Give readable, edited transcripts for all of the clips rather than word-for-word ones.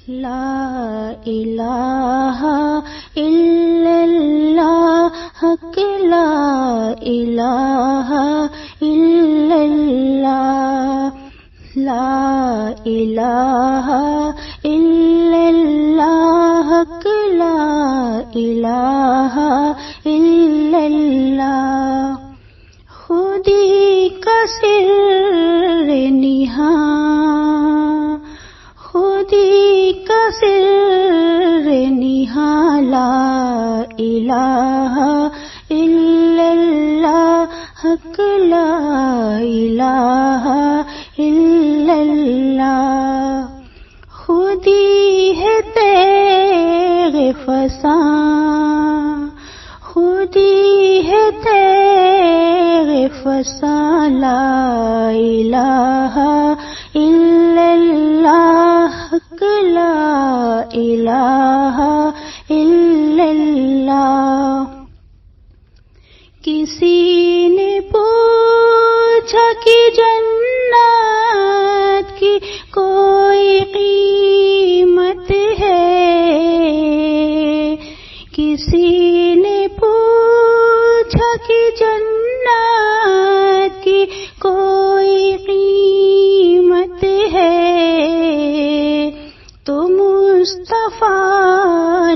لا الہ الا اللہ حق لا الہ الا اللہ لا الہ الا اللہ حق لا الہ الا اللہ خودی کا سر نہاں خودی کا سر نہاں لا الہ الا اللہ حق لا الہ الا اللہ خودی ہے تیغ فساں خودی ہے تیغ فساں لا الہ الا اللہ حق لا الہ الا اللہ کسی نے پوچھا کہ جنت کی کوئی قیمت ہے کسی نے پوچھا کہ جنت کی کوئی قیمت ہے تو مصطفیٰ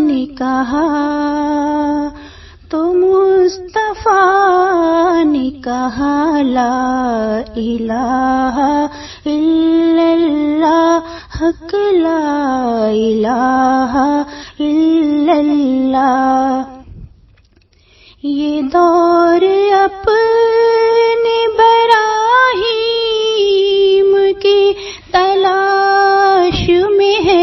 نے کہا تو مصطفیٰ نے کہا لا الہ الا اللہ حق لا الہ الا اللہ یہ دور اپنے براہیم کی تلاش میں ہے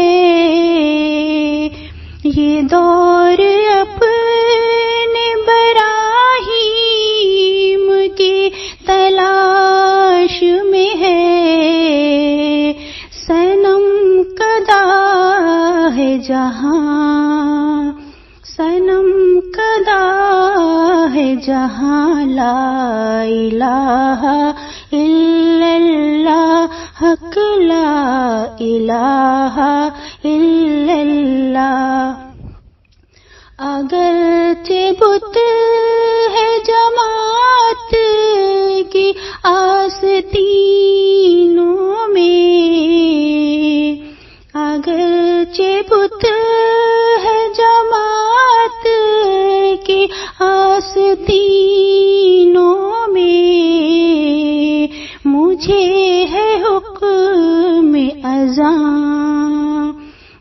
یہ دور اپنے براہیم کی تلاش میں ہے صنم کدا ہے جہاں صنم کدا ہے جہاں لا الہ الا اللہ حق لا الہ الا اللہ اگرچہ بت ہے جماعت کی آستینوں میں اگرچہ بت ہے جماعت کی آستینوں میں مجھے ہے حکم اذان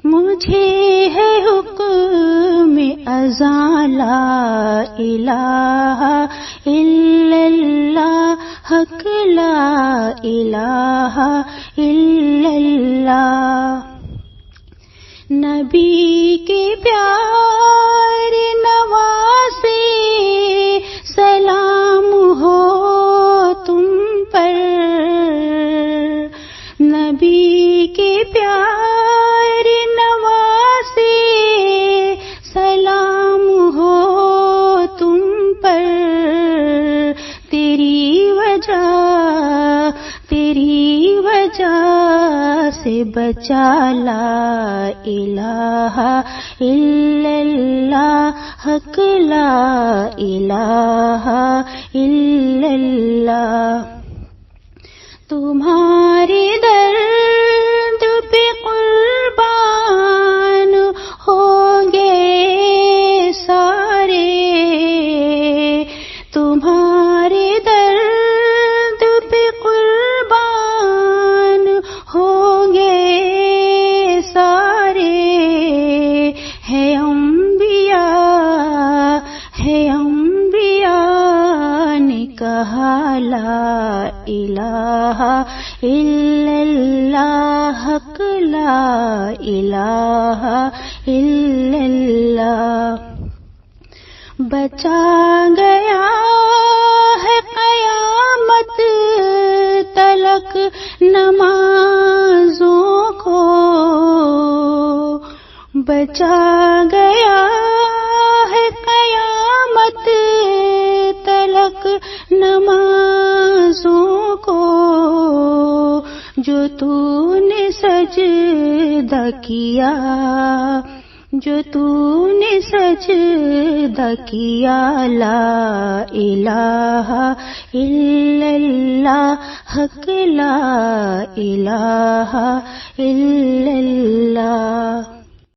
مجھے ہے حکم اذان لا الہ الا اللہ حق لا الہ الا اللہ نبی کے پیار نواسے سلام ہو تم پر نبی کے پیار نواسے سلام ہو تم پر تیری وجہ سے بچا لا الہ الا اللہ حق لا الہ الا اللہ تمہارے درد پہ قربان ہو گئے سارے تمہارے درد پہ قربان ہو گئے سارے ہے انبیاء نے کہا لا الہ الا اللہ حق لا الہ الا اللہ بچا گیا ہے قیامت تلک نمازوں کو بچا گیا ہے قیامت تلک نمازوں کو جو تو نے سجدہ کیا، جو تو نے سجدہ کیا، لا الہ الا اللہ، حق لا الہ الا اللہ۔